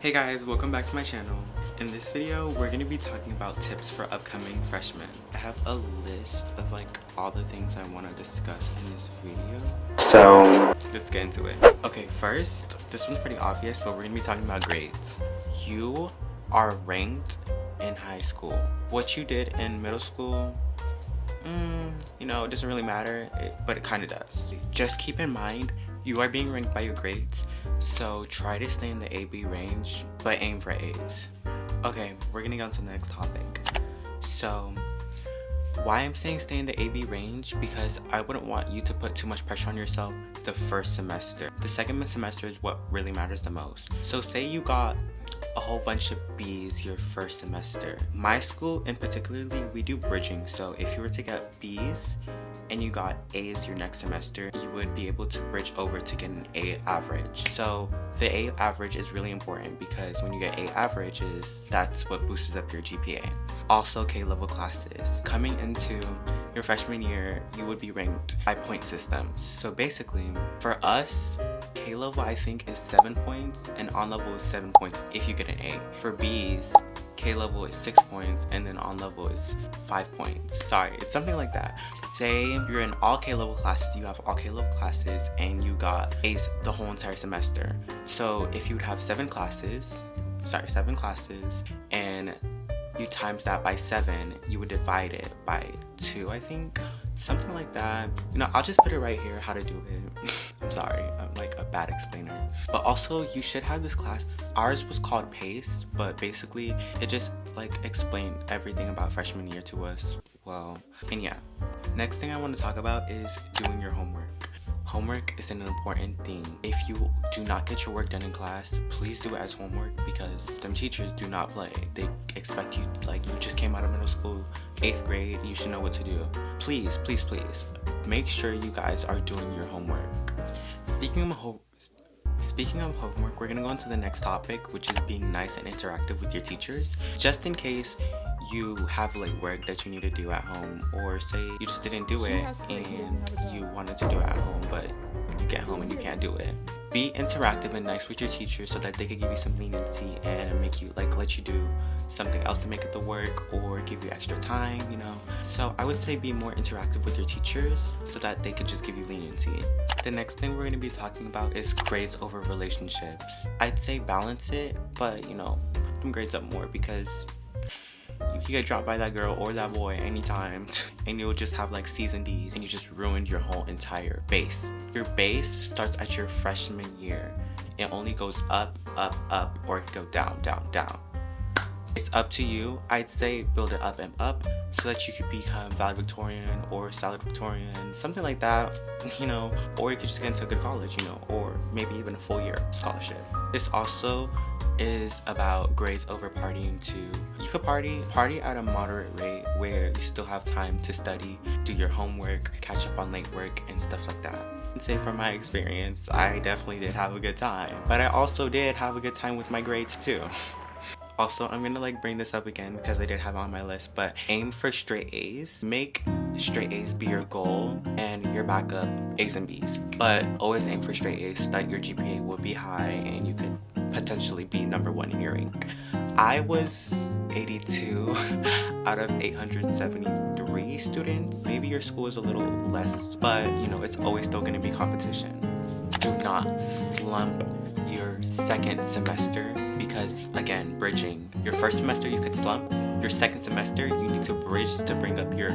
Hey guys, welcome back to my channel. In this video, we're going to be talking about tips for upcoming freshmen. I have a list of all the things I want to discuss in this video. So let's get into it. Okay, first, this one's pretty obvious, but we're going to be talking about grades. You are ranked in high school. What you did in middle school, it doesn't really matter, but it kind of does. Just keep in mind, you are being ranked by your grades, so try to stay in the AB range, but aim for A's. Okay, we're gonna go on to the next topic. So, why I'm saying stay in the AB range? Because I wouldn't want you to put too much pressure on yourself the first semester. The second semester is what really matters the most. So say you got a whole bunch of B's your first semester. My school in particularly, we do bridging, so if you were to get B's and you got A's your next semester, you would be able to bridge over to get an A average. So the A average is really important because when you get A averages, that's what boosts up your GPA. Also, K-level classes. Coming into your freshman year, you would be ranked by point systems. So basically, for us, K-level I think is 7 points and on-level is 7 points if you get an A. For B's, K-level is 6 points and then on-level is 5 points. Sorry, it's something like that. Say you're in all K-level classes, you have all K-level classes and you got A's the whole entire semester. So if you would have 7 classes and you times that by 7, you would divide it by 2, I think. Something like that. I'll just put it right here how to do it. I'm sorry, I'm like a bad explainer. But also, you should have this class. Ours was called PACE, but basically it just explained everything about freshman year to us. Well, and yeah. Next thing I want to talk about is doing your homework. Homework is an important thing. If you do not get your work done in class, please do it as homework because them teachers do not play. They expect you, you just came out of middle school, 8th grade, you should know what to do. Please, please, please, make sure you guys are doing your homework. Speaking of homework, we're gonna go into the next topic, which is being nice and interactive with your teachers. Just in case you have work that you need to do at home, or say you just didn't do it and you wanted to do it at home, but you get home and you can't do it. Be interactive and nice with your teachers so that they can give you some leniency and make you let you do something else to make it the work or give you extra time, So I would say be more interactive with your teachers so that they could just give you leniency. The next thing we're going to be talking about is grades over relationships. I'd say balance it, but put them grades up more because you can get dropped by that girl or that boy anytime and you'll just have C's and D's and you just ruined your whole entire base. Your base starts at your freshman year. It only goes up, up, up, or it can go down, down, down. It's up to you. I'd say build it up and up so that you could become valedictorian or salutatorian, something like that, or you could just get into a good college, or maybe even a full year scholarship. This also is about grades over partying too. You could party at a moderate rate where you still have time to study, do your homework, catch up on late work and stuff like that. And say from my experience, I definitely did have a good time, but I also did have a good time with my grades too. Also, I'm gonna bring this up again because I did have it on my list, but aim for straight A's. Make straight A's be your goal and your backup A's and B's. But always aim for straight A's so that your GPA will be high and you could potentially be number 1 in your rank. I was 82 out of 873 students. Maybe your school is a little less, but it's always still gonna be competition. Do not slump your second semester because, again, bridging. Your first semester you could slump. Your second semester you need to bridge to bring up your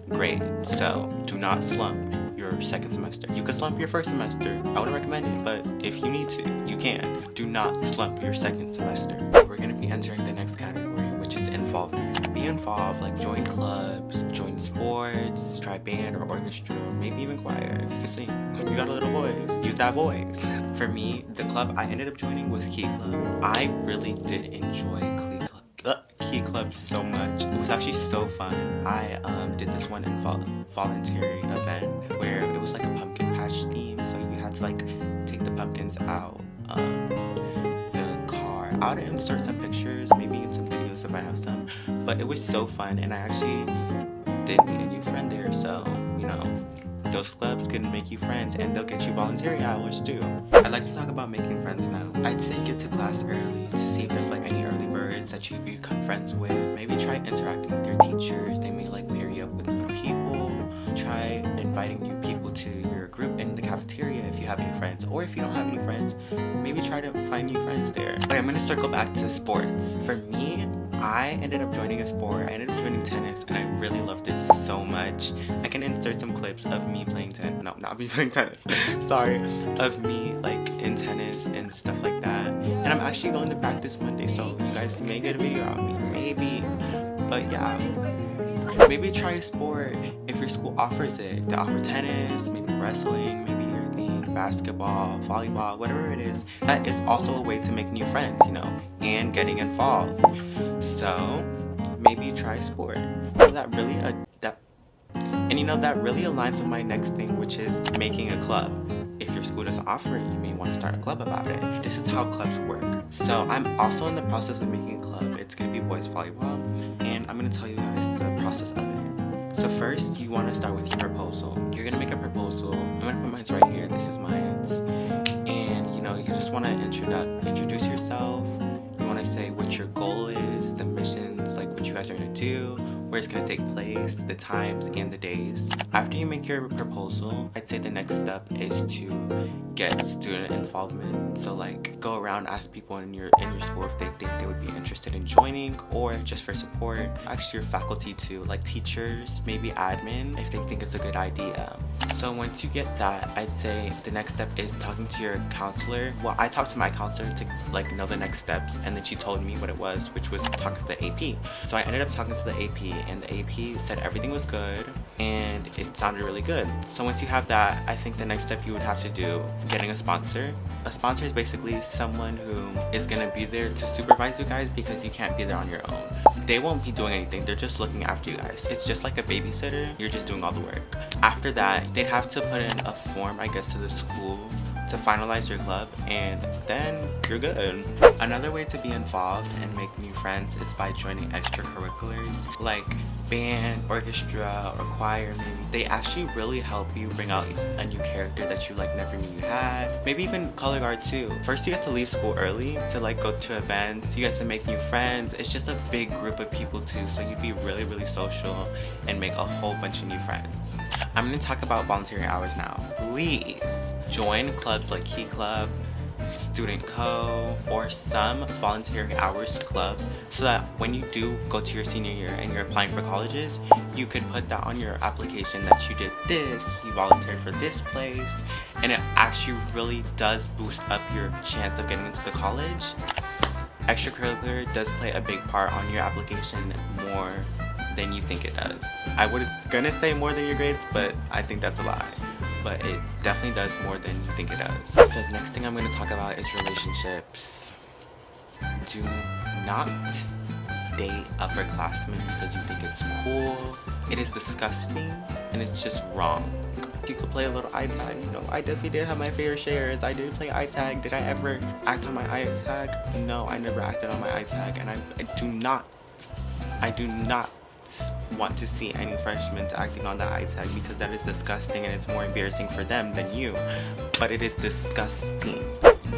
grade. So do not slump your second semester. You could slump your first semester. I wouldn't recommend it, but if you need to, you can. Do not slump your second semester. We're going to be entering the next category, which is involvement. Be involved, join clubs, join sports, try band or orchestra, maybe even choir. You can sing. You got a little voice. Use that voice. For me, the club I ended up joining was Key Club. I really did enjoy Key Club so much. It was actually so fun. I did this one voluntary event where it was a pumpkin patch theme, so you had to take the pumpkins out the car. I would insert some pictures, maybe in some videos if I have some, but it was so fun and I actually did meet a new friend there, so those clubs can make you friends and they'll get you voluntary hours too. I'd like to talk about making friends now. I'd say get to class early to see if there's like any early birds that you become friends with. Maybe try interacting with their teachers. They may like pair you up with new people. Try inviting new people to your group in the cafeteria if you have any friends, or if you don't have any friends, maybe try to find new friends there. Okay, I'm gonna circle back to sports. For me, I ended up joining a sport. I ended up joining tennis, and I really loved it so much. I can insert some clips of me playing tennis. No, not me playing tennis. Sorry, of me like in tennis and stuff like that. And I'm actually going to practice Monday, so you guys may get a video out of me, maybe. But yeah, maybe try a sport if your school offers it. If they offer tennis, maybe wrestling, maybe your thing, basketball, volleyball, whatever it is. That is also a way to make new friends, you know, and getting involved. So maybe try sport. So that really that really aligns with my next thing, which is making a club. If your school doesn't offer it, you may want to start a club about it. This is how clubs work. So I'm also in the process of making a club. It's gonna be boys volleyball, and I'm gonna tell you guys the process of it. So first, you want to start with your proposal. You're gonna make a proposal. I'm gonna put mine right here. This is mine. And you know, you just want to introduce yourself. You want to say what your goal is, the missions, like what you guys are gonna do, where it's gonna take place, the times and the days. After you make your proposal, I'd say the next step is to get student involvement. So like go around, ask people in your school if they think they would be interested in joining, or just for support. Ask your faculty too, like teachers, maybe admin, if they think it's a good idea. So once you get that, I'd say the next step is talking to your counselor. Well, I talked to my counselor to like know the next steps, and then she told me what it was, which was talking to the AP. So I ended up talking to the AP, and the AP said everything was good and it sounded really good. So once you have that, I think the next step you would have to do, getting a sponsor. A sponsor is basically someone who is gonna be there to supervise you guys, because you can't be there on your own. They won't be doing anything, they're just looking after you guys. It's just like a babysitter, you're just doing all the work. After that, they'd have to put in a form, I guess, to the school to finalize your club, and then you're good. Another way to be involved and make new friends is by joining extracurriculars like band, orchestra, or choir. Maybe they actually really help you bring out a new character that you like never knew you had. Maybe even color guard too. First, you get to leave school early to like go to events. You get to make new friends. It's just a big group of people too, so you'd be really social and make a whole bunch of new friends. I'm gonna talk about voluntary hours now. Please join clubs like Key Club, Student Co, or some voluntary hours club, so that when you do go to your senior year and you're applying for colleges, you could put that on your application that you did this, you volunteered for this place, and it actually really does boost up your chance of getting into the college. Extracurricular does play a big part on your application, more than you think it does. I was gonna say more than your grades, but I think that's a lie. But it definitely does more than you think it does. The next thing I'm going to talk about is relationships. Do not date upperclassmen because you think it's cool. It is disgusting and it's just wrong. You could play a little iTag. You know, I definitely did have my fair shares. I did play iTag. Did I ever act on my iTag? No, I never acted on my iTag, and I do not want to see any freshmen acting on the iTag, because that is disgusting and it's more embarrassing for them than you. But it is disgusting.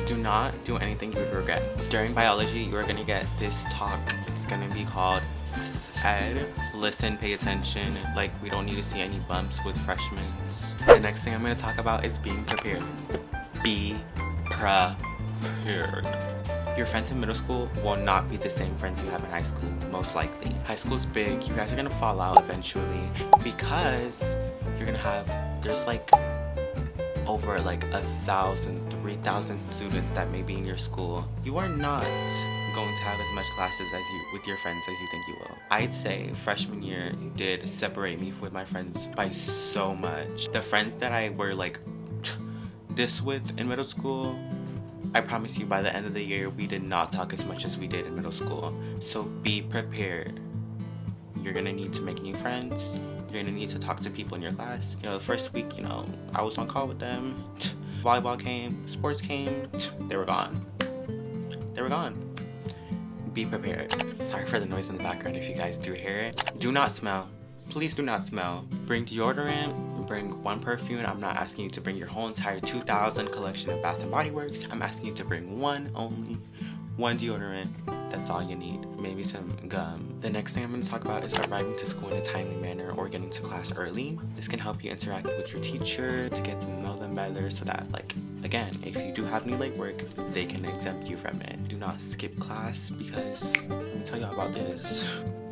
Do not do anything you would regret. During biology, you are going to get this talk. It's going to be called Ed. Listen, pay attention. Like, we don't need to see any bumps with freshmen. The next thing I'm going to talk about is being prepared. Be prepared. Your friends in middle school will not be the same friends you have in high school, most likely. High school's big. You guys are gonna fall out eventually, because you're gonna have, there's like over like 1,000, 3,000 students that may be in your school. You are not going to have as much classes as you with your friends as you think you will. I'd say freshman year did separate me with my friends by so much. The friends that I were like this with in middle school, I promise you, by the end of the year, we did not talk as much as we did in middle school. So be prepared. You're gonna need to make new friends. You're gonna need to talk to people in your class. You know, the first week, you know, I was on call with them. Volleyball came, sports came, they were gone. They were gone. Be prepared. Sorry for the noise in the background if you guys do hear it. Do not smell. Please do not smell. Bring deodorant, bring one perfume. I'm not asking you to bring your whole entire 2,000 collection of Bath and Body Works. I'm asking you to bring one only. One deodorant, that's all you need. Maybe some gum. The next thing I'm going to talk about is arriving to school in a timely manner or getting to class early. This can help you interact with your teacher to get to know them better so that, like, again, if you do have any late work, they can exempt you from it. Do not skip class because, let me tell you about this.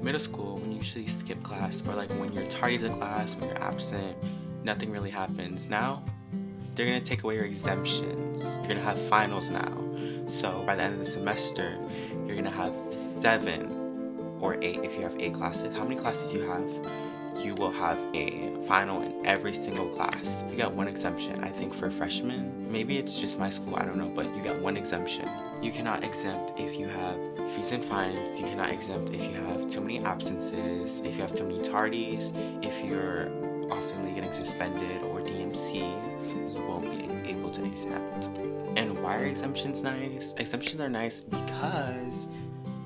Middle school, when you usually skip class, or like when you're tardy to class, when you're absent, nothing really happens. Now, they're going to take away your exemptions. You're going to have finals now. So by the end of the semester, you're gonna have 7 or 8 if you have 8 classes. How many classes you have? You will have a final in every single class. You got one exemption, I think, for freshmen. Maybe it's just my school, I don't know, but you got one exemption. You cannot exempt if you have fees and fines. You cannot exempt if you have too many absences, if you have too many tardies, if you're oftenly getting suspended or DMC, you won't be able to exempt. And why are exemptions nice? Exemptions are nice because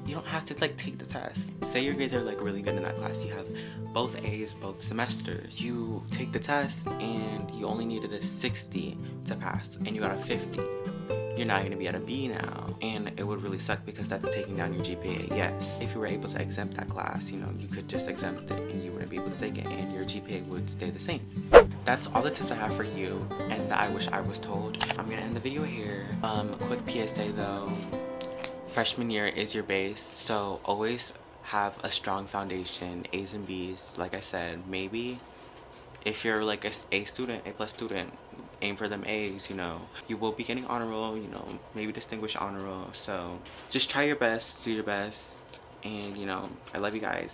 you don't have to like take the test. Say your grades are like really good in that class. You have both A's both semesters. You take the test and you only needed a 60 to pass and you got a 50. You're not going to be at a B now, and it would really suck because that's taking down your GPA. Yes, if you were able to exempt that class, you know, you could just exempt it and you wouldn't be able to take it and your GPA would stay the same. That's all the tips I have for you and that I wish I was told. I'm gonna end the video here. Quick PSA though, freshman year is your base, so always have a strong foundation, A's and B's. Like I said, maybe if you're like A student, A+ student, aim for them A's, you know. You will be getting honor roll, you know, maybe distinguished honor roll. So just try your best, do your best, and you know, I love you guys.